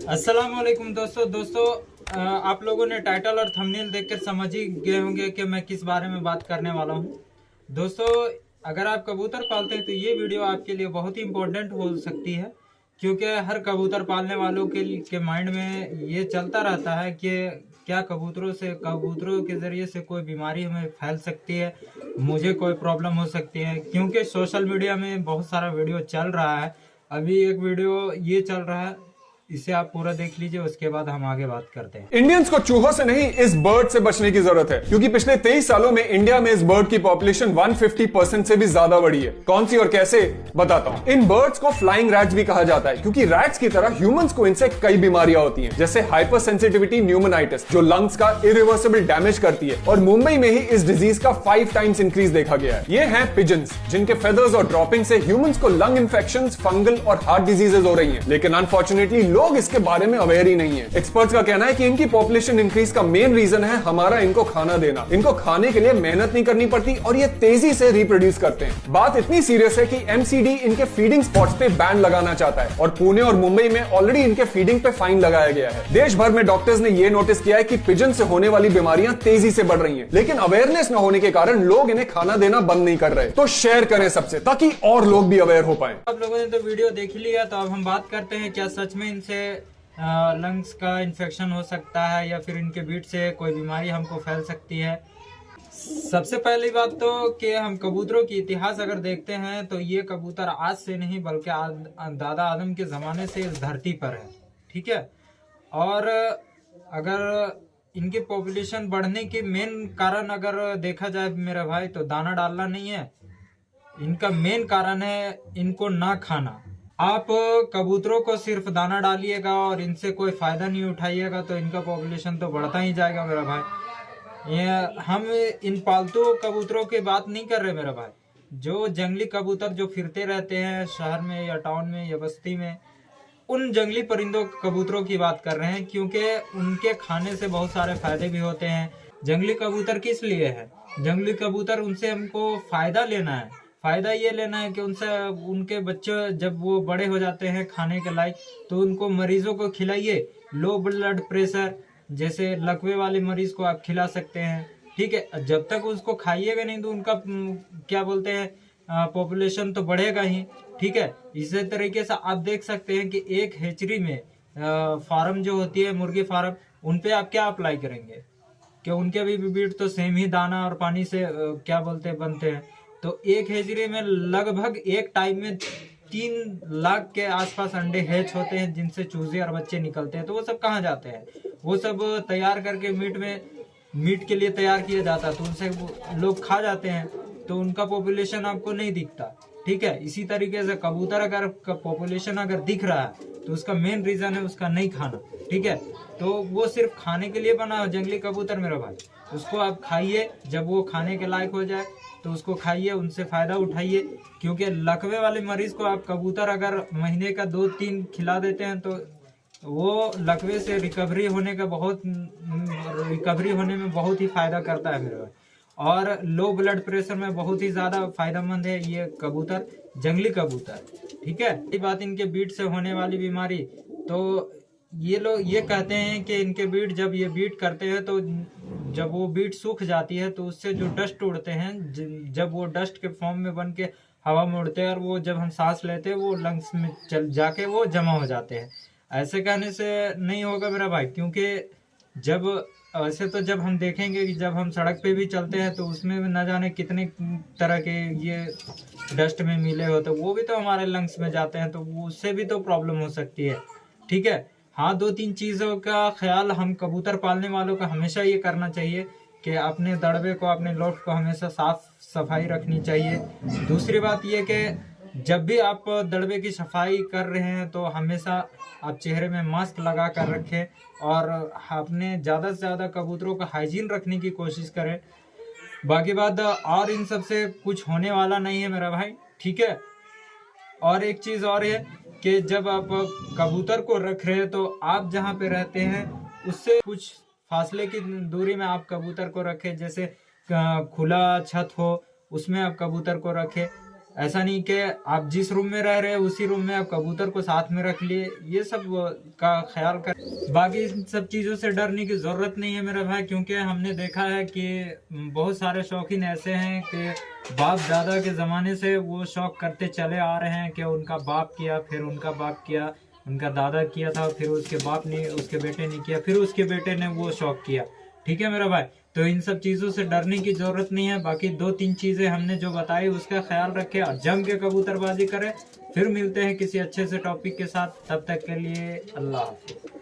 अस्सलाम वालेकुम दोस्तों आप लोगों ने टाइटल और थंबनेल देखकर समझ ही गए होंगे कि मैं किस बारे में बात करने वाला हूं। दोस्तों, अगर आप कबूतर पालते हैं तो ये वीडियो आपके लिए बहुत ही इम्पोर्टेंट हो सकती है, क्योंकि हर कबूतर पालने वालों के माइंड में ये चलता रहता है कि क्या कबूतरों के ज़रिए से कोई बीमारी हमें फैल सकती है, मुझे कोई प्रॉब्लम हो सकती है। क्योंकि सोशल मीडिया में बहुत सारा वीडियो चल रहा है। अभी एक वीडियो ये चल रहा है, इसे आप पूरा देख लीजिए, उसके बाद हम आगे बात करते हैं। इंडियंस को चूहों से नहीं इस बर्ड से बचने की जरूरत है, क्योंकि पिछले 23 सालों में इंडिया में इस बर्ड की पॉपुलेशन 150% से भी ज्यादा बढ़ी है। कौन सी और कैसे, बताता हूँ। इन बर्ड्स को फ्लाइंग रैट्स भी कहा जाता है, क्योंकि रैट्स की तरह ह्यूमंस को इनसे कई बीमारियां होती हैं, जैसे हाइपर सेंसिटिविटी न्यूमोनाइटिस, जो लंग्स का इरिवर्सिबल डैमेज करती है। और मुंबई में ही इस डिजीज का 5 टाइम्स इंक्रीज देखा गया है। ये हैं पिजन्स, जिनके फेदर्स और ड्रॉपिंग से ह्यूमंस को लंग इन्फेक्शन, फंगल और हार्ट डिजीजेज हो रही है। लेकिन अनफॉर्चुनेटली लोग इसके बारे में अवेयर ही नहीं है। एक्सपर्ट्स का कहना है कि इनकी पॉपुलेशन इंक्रीज का मेन रीजन है हमारा इनको खाना देना। इनको खाने के लिए मेहनत नहीं करनी पड़ती और ये तेजी से रिप्रोड्यूस करते हैं। बात इतनी सीरियस है कि एमसीडी इनके फीडिंग स्पॉट्स पे बैन लगाना चाहता है और पुणे और मुंबई में ऑलरेडी इनके फीडिंग पे फाइन लगाया गया है। देश भर में डॉक्टर्स ने यह नोटिस किया है कि पिजन से होने वाली बीमारियां तेजी से बढ़ रही हैं, लेकिन अवेयरनेस न होने के कारण लोग इन्हें खाना देना बंद नहीं कर रहे। तो शेयर करें सबसे, ताकि और लोग भी अवेयर हो पाए। आप लोगों ने तो वीडियो देख लिया, तो अब हम बात करते हैं क्या सच में इनसे लंग्स का इन्फेक्शन हो सकता है या फिर इनके बीट से कोई बीमारी हमको फैल सकती है। सबसे पहली बात तो कि हम कबूतरों की इतिहास अगर देखते हैं तो ये कबूतर आज से नहीं बल्कि दादा आदम के ज़माने से इस धरती पर है, ठीक है। और अगर इनकी पॉपुलेशन बढ़ने के मेन कारण अगर देखा जाए मेरा भाई, तो दाना डालना नहीं है इनका मेन कारण, है इनको ना खाना। आप कबूतरों को सिर्फ दाना डालिएगा और इनसे कोई फायदा नहीं उठाइएगा तो इनका पॉपुलेशन तो बढ़ता ही जाएगा मेरा भाई। ये हम इन पालतू कबूतरों की बात नहीं कर रहे मेरा भाई, जो जंगली कबूतर जो फिरते रहते हैं शहर में या टाउन में या बस्ती में, उन जंगली परिंदों कबूतरों की बात कर रहे हैं, क्योंकि उनके खाने से बहुत सारे फायदे भी होते हैं। जंगली कबूतर किस लिए है? जंगली कबूतर उनसे हमको फायदा लेना है। फायदा ये लेना है कि उनसे उनके बच्चे जब वो बड़े हो जाते हैं खाने के लायक, तो उनको मरीजों को खिलाइए। लो ब्लड प्रेशर जैसे लकवे वाले मरीज को आप खिला सकते हैं, ठीक है। जब तक उसको खाइएगा नहीं तो उनका क्या बोलते हैं पॉपुलेशन तो बढ़ेगा ही, ठीक है। इसी तरीके से आप देख सकते हैं कि एक हेचरी में फार्म जो होती है मुर्गी फार्म, उन पे आप क्या अप्लाई करेंगे कि उनके भी बीट तो सेम ही दाना और पानी से क्या बोलते हैं बनते हैं। तो एक हेजरी में लगभग एक टाइम में 3 लाख के आसपास अंडे हैच होते हैं, जिनसे चूजे और बच्चे निकलते हैं। तो वो सब कहाँ जाते हैं? वो सब तैयार करके मीट के लिए तैयार किया जाता है, तो उनसे लोग खा जाते हैं, तो उनका पॉपुलेशन आपको नहीं दिखता, ठीक है। इसी तरीके से कबूतर अगर पॉपुलेशन अगर दिख रहा है तो उसका मेन रीजन है उसका नहीं खाना, ठीक है। तो वो सिर्फ खाने के लिए बना है जंगली कबूतर मेरा भाई, उसको आप खाइए, जब वो खाने के लायक हो जाए तो उसको खाइए, उनसे फायदा उठाइए। क्योंकि लकवे वाले मरीज को आप कबूतर अगर महीने का 2-3 खिला देते हैं तो वो लकवे से रिकवरी होने में बहुत ही फायदा करता है मेरे भाई। और लो ब्लड प्रेशर में बहुत ही ज्यादा फायदेमंद है ये कबूतर, जंगली कबूतर, ठीक है। ये बात इनके बीट से होने वाली बीमारी, तो ये लोग ये कहते हैं कि इनके बीट जब ये बीट करते हैं तो जब वो बीट सूख जाती है तो उससे जो डस्ट उड़ते हैं, जब वो डस्ट के फॉर्म में बन के हवा में उड़ते हैं और वो जब हम सांस लेते हैं वो लंग्स में चल जाके वो जमा हो जाते हैं। ऐसे कहने से नहीं होगा मेरा भाई, क्योंकि जब ऐसे तो जब हम देखेंगे कि जब हम सड़क पे भी चलते हैं तो उसमें न जाने कितने तरह के ये डस्ट में मिले होते, वो भी तो हमारे लंग्स में जाते हैं, तो उससे भी तो प्रॉब्लम हो सकती है, ठीक है। हाँ, 2-3 चीज़ों का ख्याल हम कबूतर पालने वालों का हमेशा ये करना चाहिए कि अपने दड़बे को, अपने लोफ्ट को हमेशा साफ सफाई रखनी चाहिए। दूसरी बात ये कि जब भी आप दड़बे की सफाई कर रहे हैं तो हमेशा आप चेहरे में मास्क लगा कर रखें और अपने ज़्यादा से ज़्यादा कबूतरों का हाइजीन रखने की कोशिश करें। बाकी बात और इन सब से कुछ होने वाला नहीं है मेरा भाई, ठीक है। और एक चीज़ और है कि जब आप कबूतर को रख रहे हैं तो आप जहाँ पे रहते हैं उससे कुछ फासले की दूरी में आप कबूतर को रखें। जैसे खुला छत हो उसमें आप कबूतर को रखें, ऐसा नहीं कि आप जिस रूम में रह रहे हैं उसी रूम में आप कबूतर को साथ में रख लिए, ये सब का ख्याल कर। बाकी इन सब चीज़ों से डरने की ज़रूरत नहीं है मेरा भाई, क्योंकि हमने देखा है कि बहुत सारे शौकीन ऐसे हैं कि बाप दादा के ज़माने से वो शौक करते चले आ रहे हैं कि उनका बाप किया, फिर उनका बाप किया, उनका दादा किया था, फिर उसके बाप ने, उसके बेटे ने किया, फिर उसके बेटे ने वो शौक किया। ठीक है मेरा भाई, तो इन सब चीज़ों से डरने की ज़रूरत नहीं है। बाकी 2-3 चीज़ें हमने जो बताई उसका ख्याल रखें और जम के कबूतरबाजी करें। फिर मिलते हैं किसी अच्छे से टॉपिक के साथ, तब तक के लिए अल्लाह हाफिज़।